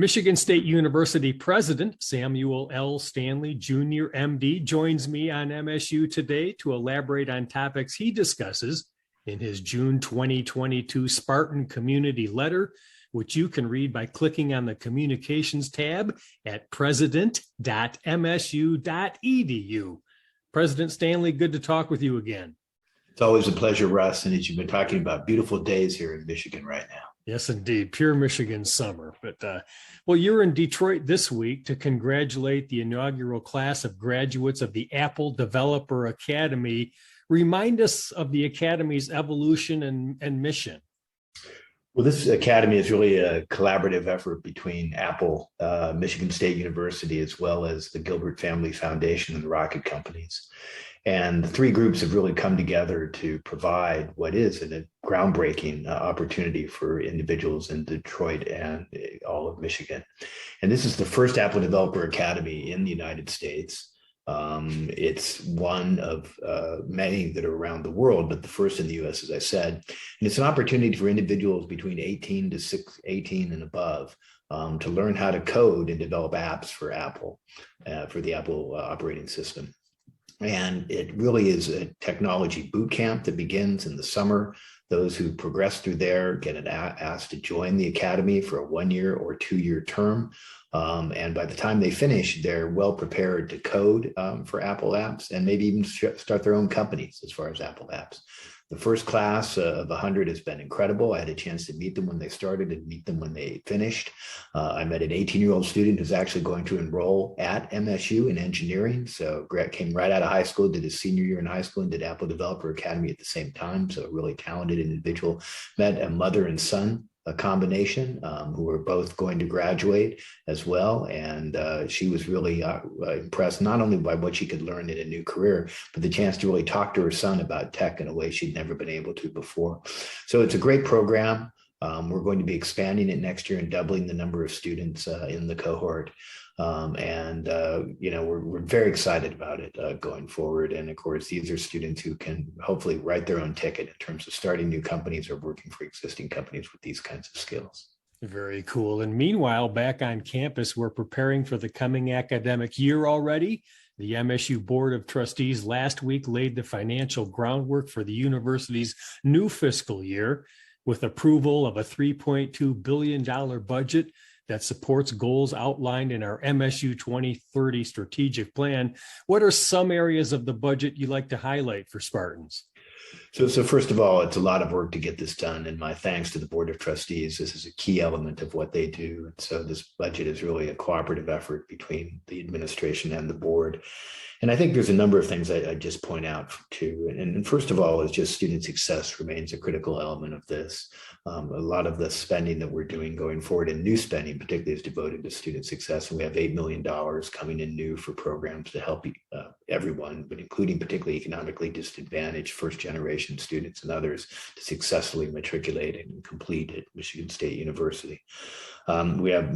Michigan State University President Samuel L. Stanley Jr., MD, joins me on MSU Today to elaborate on topics he discusses in his June 2022 Spartan Community Letter, which you can read by clicking on the Communications tab at president.msu.edu. President Stanley, good to talk with you again. It's always a pleasure, Russ, and as you've been talking about beautiful days here in Michigan right now. Yes, indeed. Pure Michigan summer. But, you're in Detroit this week to congratulate the inaugural class of graduates of the Apple Developer Academy. Remind us of the Academy's evolution and mission. Well, this Academy is really a collaborative effort between Apple, Michigan State University, as well as the Gilbert Family Foundation and the Rocket Companies. And the three groups have really come together to provide what is a groundbreaking opportunity for individuals in Detroit and all of Michigan. And this is the first Apple Developer Academy in the United States. It's one of many that are around the world, but the first in the U.S., as I said. And it's an opportunity for individuals between 18 and above to learn how to code and develop apps for Apple, for the Apple operating system. And it really is a technology boot camp that begins in the summer. Those who progress through there get asked to join the academy for a 1-year or 2-year term. And by the time they finish, they're well prepared to code for Apple apps and maybe even start their own companies as far as Apple apps. The first class of 100 has been incredible. I had a chance to meet them when they started and meet them when they finished. I met an 18-year-old student who's actually going to enroll at MSU in engineering. So came right out of high school, did his senior year in high school and did Apple Developer Academy at the same time. So a really talented individual. Met a mother and son, a combination, who were both going to graduate as well. And she was really impressed, not only by what she could learn in a new career, but the chance to really talk to her son about tech in a way she'd never been able to before. So it's a great program. We're going to be expanding it next year and doubling the number of students in the cohort. We're very excited about it going forward. And of course, these are students who can hopefully write their own ticket in terms of starting new companies or working for existing companies with these kinds of skills. Very cool. And meanwhile, back on campus, we're preparing for the coming academic year already. The MSU Board of Trustees last week laid the financial groundwork for the university's new fiscal year with approval of a $3.2 billion budget that supports goals outlined in our MSU 2030 strategic plan. What are some areas of the budget you'd like to highlight for Spartans? So first of all, it's a lot of work to get this done, and my thanks to the Board of Trustees. This is a key element of what they do. And so this budget is really a cooperative effort between the administration and the board. And I think there's a number of things I just point out too. And first of all, is just student success remains a critical element of this. A lot of the spending that we're doing going forward, and new spending particularly, is devoted to student success. And we have $8 million coming in new for programs to help everyone, but including particularly economically disadvantaged first-generation students and others to successfully matriculate and complete at Michigan State University. We have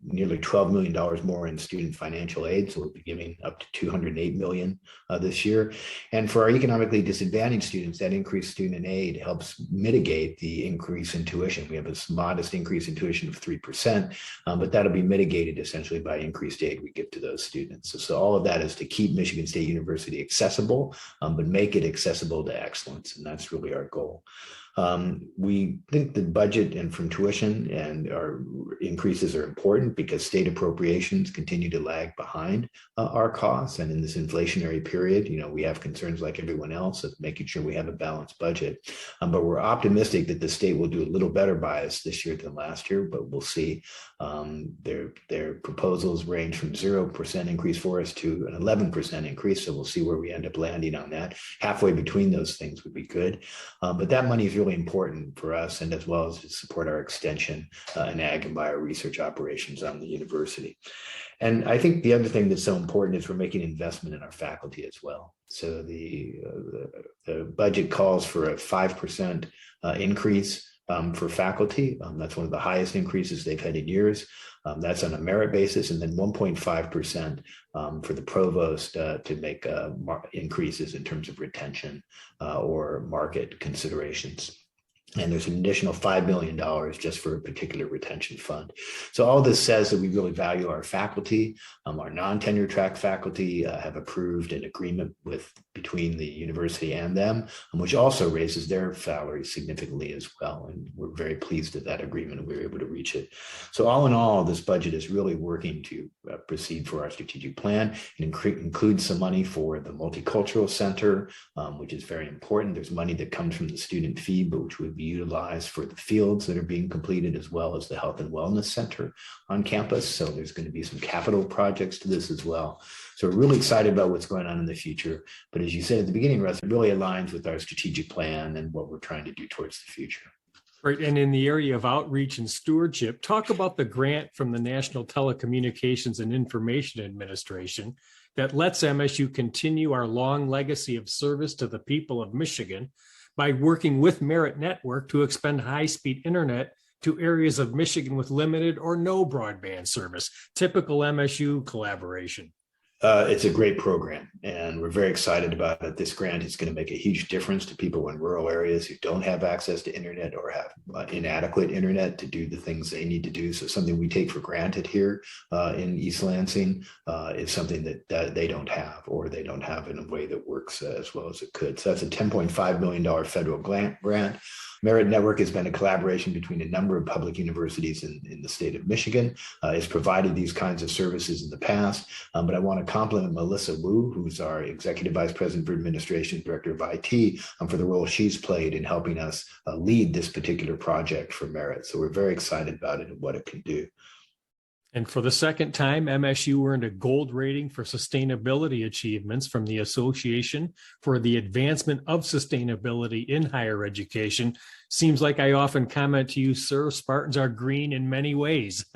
nearly $12 million more in student financial aid, so we'll be giving up to $208 million this year. And for our economically disadvantaged students, that increased student aid helps mitigate the increase in tuition. We have a modest increase in tuition of 3%, but that'll be mitigated essentially by increased aid we give to those students. So all of that is to keep Michigan State University accessible, but make it accessible to excellence, and that's really our goal. We think the budget and from tuition and our increases are important because state appropriations continue to lag behind our costs. And in this inflationary period, we have concerns like everyone else of making sure we have a balanced budget. But we're optimistic that the state will do a little better by us this year than last year, but we'll see. Their proposals range from 0% increase for us to an 11% increase. So we'll see where we end up landing on that. Halfway between those things would be good. But that money is really important for us, and as well as to support our extension and ag and bio research operations on the university. And I think the other thing that's so important is we're making investment in our faculty as well. So the budget calls for a 5% increase for faculty. That's one of the highest increases they've had in years. That's on a merit basis, and then 1.5% for the provost to make increases in terms of retention or market considerations. And there's an additional $5 million just for a particular retention fund. So all this says that we really value our faculty. Our non-tenure track faculty have approved an agreement between the university and them, which also raises their salaries significantly as well. And we're very pleased at that agreement, and we were able to reach it. So all in all, this budget is really working to proceed for our strategic plan. It includes some money for the Multicultural Center, which is very important. There's money that comes from the student fee, but which would be utilized for the fields that are being completed, as well as the Health and Wellness Center on campus. So there's going to be some capital projects to this as well. So we're really excited about what's going on in the future. But as you said at the beginning, Russ, it really aligns with our strategic plan and what we're trying to do towards the future. Right. And in the area of outreach and stewardship, talk about the grant from the National Telecommunications and Information Administration that lets MSU continue our long legacy of service to the people of Michigan by working with Merit Network to expand high-speed internet to areas of Michigan with limited or no broadband service. Typical MSU collaboration. It's a great program, and we're very excited about it. This grant is going to make a huge difference to people in rural areas who don't have access to internet or have inadequate internet to do the things they need to do. So something we take for granted here in East Lansing is something that they don't have, or they don't have in a way that works as well as it could. So that's a $10.5 million federal grant. Merit Network has been a collaboration between a number of public universities in the state of Michigan. It's provided these kinds of services in the past, but I want to compliment Melissa Wu, who's our Executive Vice President for Administration, Director of IT, for the role she's played in helping us lead this particular project for Merit. So we're very excited about it and what it can do. And for the second time, MSU earned a gold rating for sustainability achievements from the Association for the Advancement of Sustainability in Higher Education. Seems like I often comment to you, sir, Spartans are green in many ways.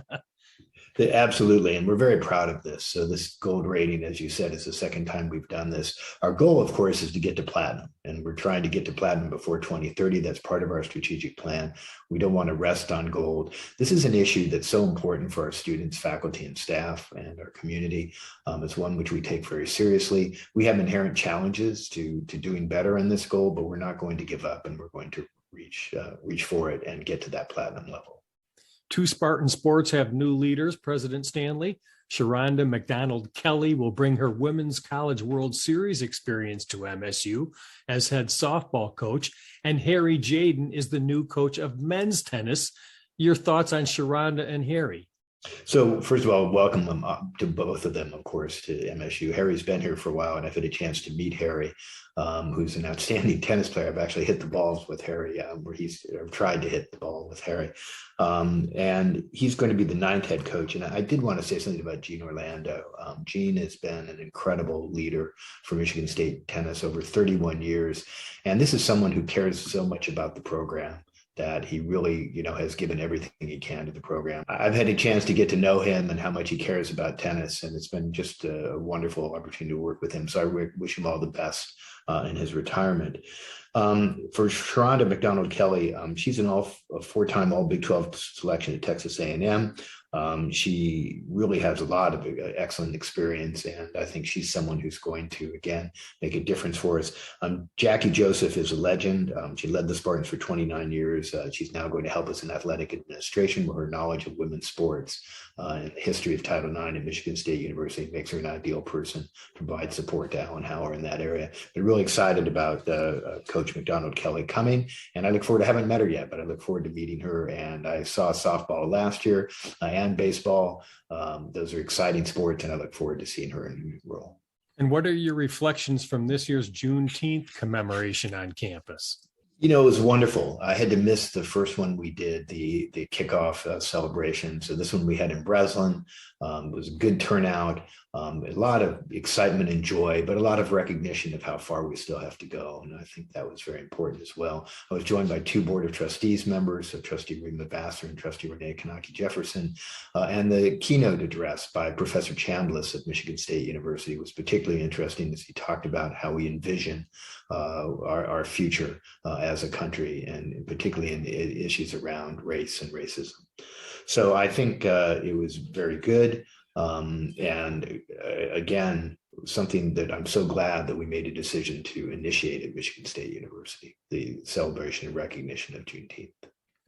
Absolutely. And we're very proud of this. So this gold rating, as you said, is the second time we've done this. Our goal, of course, is to get to platinum, and we're trying to get to platinum before 2030. That's part of our strategic plan. We don't want to rest on gold. This is an issue that's so important for our students, faculty, and staff, and our community. It's one which we take very seriously. We have inherent challenges to doing better in this goal, but we're not going to give up, and we're going to reach for it and get to that platinum level. Two Spartan Sports have new leaders, President Stanley. Sharonda McDonald Kelly will bring her Women's College World Series experience to MSU as head softball coach, and Harry Jaden is the new coach of men's tennis. Your thoughts on Sharonda and Harry? So first of all, welcome them to both of them, of course, to MSU. Harry's been here for a while, and I've had a chance to meet Harry, who's an outstanding tennis player. I've actually hit the balls with Harry, I've tried to hit the ball with Harry. And he's going to be the 9th head coach. And I did want to say something about Gene Orlando. Gene has been an incredible leader for Michigan State tennis over 31 years. And this is someone who cares so much about the program that he really, has given everything he can to the program. I've had a chance to get to know him and how much he cares about tennis, and it's been just a wonderful opportunity to work with him. So I wish him all the best in his retirement. For Sharonda McDonald Kelly, she's a 4-time All Big 12 selection at Texas A&M. She really has a lot of excellent experience, and I think she's someone who's going to, again, make a difference for us. Jackie Joseph is a legend. She led the Spartans for 29 years. She's now going to help us in athletic administration, where her knowledge of women's sports and the history of Title IX at Michigan State University makes her an ideal person to provide support to Alan Hauer in that area. But really excited about Coach McDonald Kelly coming, and I look forward to, haven't met her yet, but I look forward to meeting her. And I saw softball last year and baseball. Those are exciting sports, and I look forward to seeing her in a new role. And what are your reflections from this year's Juneteenth commemoration on campus? It was wonderful. I had to miss the first one we did, the kickoff celebration. So this one we had in Breslin. It was a good turnout, a lot of excitement and joy, but a lot of recognition of how far we still have to go. And I think that was very important as well. I was joined by 2 Board of Trustees members, so Trustee Rima Vassar and Trustee Renee Kanaki Jefferson. And the keynote address by Professor Chambliss at Michigan State University was particularly interesting, as he talked about how we envision our future as a country, and particularly in issues around race and racism. So I think it was very good. And again, something that I'm so glad that we made a decision to initiate at Michigan State University, the celebration and recognition of Juneteenth.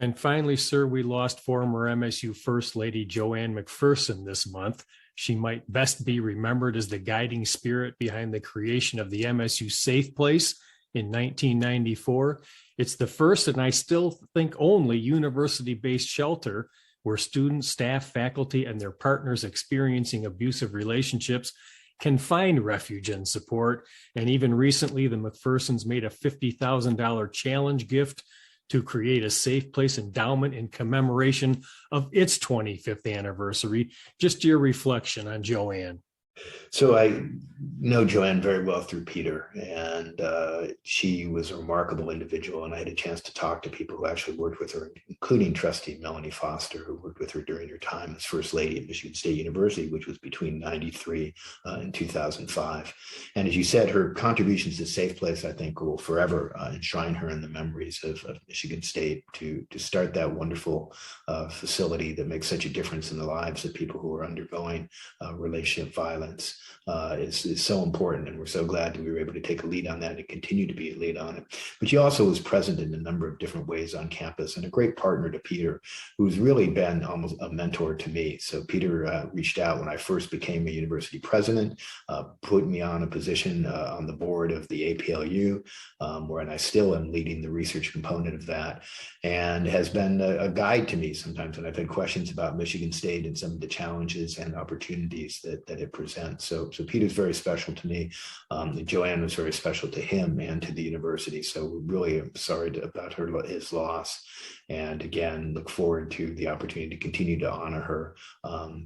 And finally, sir, we lost former MSU First Lady Joanne McPherson this month. She might best be remembered as the guiding spirit behind the creation of the MSU Safe Place in 1994. It's the first, and I still think only, university-based shelter where students, staff, faculty, and their partners experiencing abusive relationships can find refuge and support. And even recently, the McPhersons made a $50,000 challenge gift to create a Safe Place endowment in commemoration of its 25th anniversary. Just your reflection on Joanne. So I know Joanne very well through Peter, and she was a remarkable individual. And I had a chance to talk to people who actually worked with her, including Trustee Melanie Foster, who worked with her during her time as First Lady at Michigan State University, which was between 93 and 2005. And as you said, her contributions to Safe Place, I think, will forever enshrine her in the memories of Michigan State to start that wonderful facility that makes such a difference in the lives of people who are undergoing relationship violence. Is so important, and we're so glad that we were able to take a lead on that and continue to be a lead on it. But she also was present in a number of different ways on campus, and a great partner to Peter, who's really been almost a mentor to me. So Peter reached out when I first became a university president, put me on a position on the board of the APLU, where I still am leading the research component of that, and has been a guide to me sometimes when I've had questions about Michigan State and some of the challenges and opportunities that it presents. So Peter's very special to me. Joanne was very special to him and to the university. So we really am sorry about his loss. And again, look forward to the opportunity to continue to honor her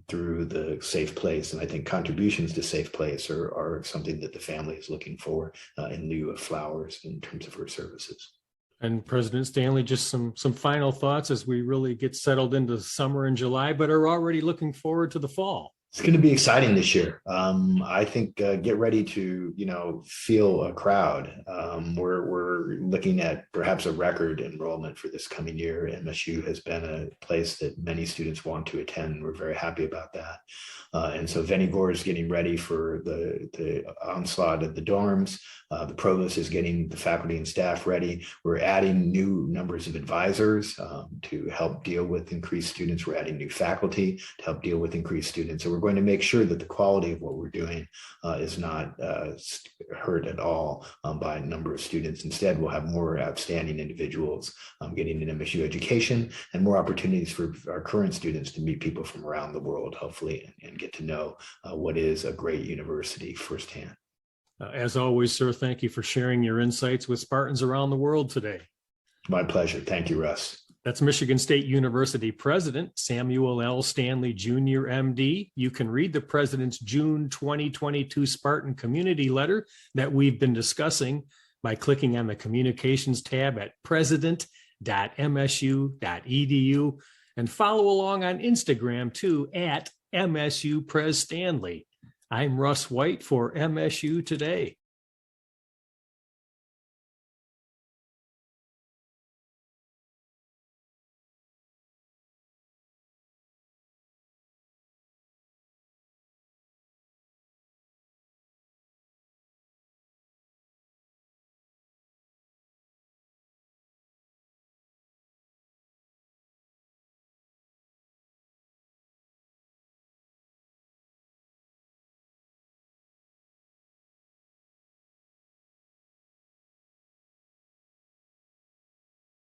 through the Safe Place. And I think contributions to Safe Place are something that the family is looking for in lieu of flowers in terms of her services. And President Stanley, just some final thoughts as we really get settled into summer in July, but are already looking forward to the fall. It's going to be exciting this year. I think get ready to, feel a crowd. We're looking at perhaps a record enrollment for this coming year. MSU has been a place that many students want to attend. We're very happy about that. And so Venny Gore is getting ready for the onslaught of the dorms. The provost is getting the faculty and staff ready. We're adding new numbers of advisors to help deal with increased students. We're adding new faculty to help deal with increased students. So we're going to make sure that the quality of what we're doing is not hurt at all by a number of students. Instead, we'll have more outstanding individuals getting an MSU education and more opportunities for our current students to meet people from around the world, hopefully, and get to know what is a great university firsthand. As always, sir, thank you for sharing your insights with Spartans around the world today. My pleasure. Thank you, Russ. That's Michigan State University President Samuel L. Stanley Jr., MD. You can read the president's June 2022 Spartan Community Letter that we've been discussing by clicking on the Communications tab at president.msu.edu, and follow along on Instagram too at MSU Pres Stanley. I'm Russ White for MSU Today.